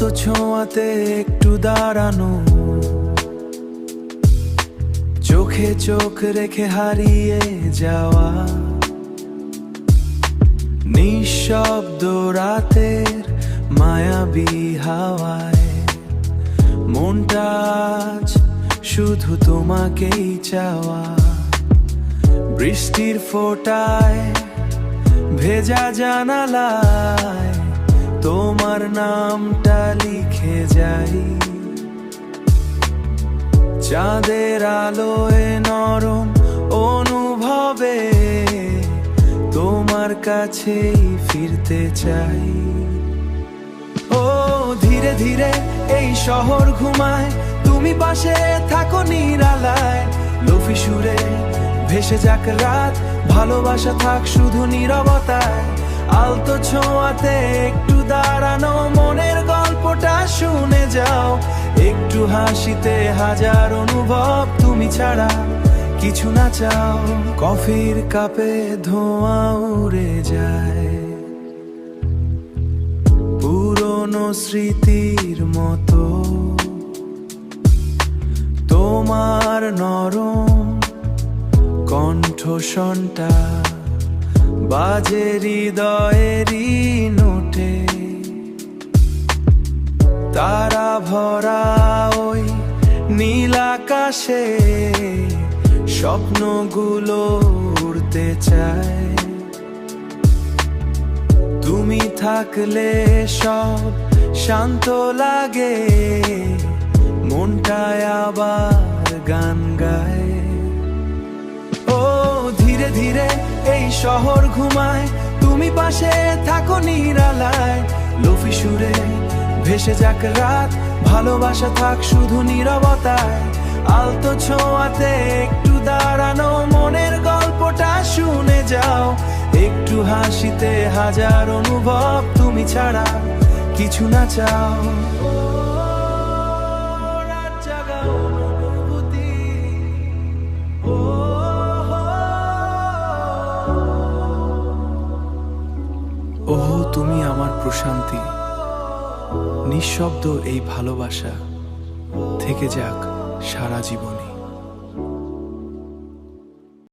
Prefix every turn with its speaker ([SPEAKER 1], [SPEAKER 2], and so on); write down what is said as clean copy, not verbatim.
[SPEAKER 1] আলতো ছোঁয়াতে একটু দাঁড়ানো, চোখে চোখ রেখে হারিয়ে যাওয়া, নিঃশব্দ রাতের মায়াবী হাওয়ায় মনটা আজ শুধু তোমাকেই চাওয়া। বৃষ্টির ফোঁটায় ভেজা জানালায় তোমার নামটা লিখে যাই, চাঁদের আলোয় নরম অনুভবে তোমার কাছেই ফিরতে চাই। ও ধীরে ধীরে এই শহর ঘুমায়, তুমি পাশে থাকো নিরালায়, লোফি সুরে ভেসে যাক রাত, ভালোবাসা থাক শুধু নীরবতায়। আলতো ছোঁয়াতে একটু দাঁড়ানো, মনের গল্পটা শুনে যাও, একটু হাসিতে হাজার অনুভব, তুমি ছাড়া কিছু না চাও। কফির কাপে ধোঁয়া উড়ে যায়, পুরনো স্মৃতির মতো তোমার নরম কণ্ঠস্বরটা বাজে হৃদয়েরই নোটে। তারা ভরা ওই নীল আকাশে স্বপ্নগুলো উড়তে চায়, তুমি থাকলে সব শান্ত লাগে, মনটায় আবার গান গায়। ও ধীরে ধীরে এই শহর ঘুমায়, তুমি পাশে থাকো নিরালায়, লোফি সুরে ভেসে যাক রাত, ভালোবাসা থাক শুধু নীরবতায়। আলতো ছোঁয়াতে একটু দাঁড়ানো, মনের গল্পটা শুনে যাও, একটু হাসিতে হাজার অনুভব, তুমি ছাড়া কিছু না চাও। রাত জাগা অনুভূতি, ওহ তুমি আমার প্রশান্তি, নিঃশব্দ এই ভালোবাসা থেকে যাক সারা জীবন।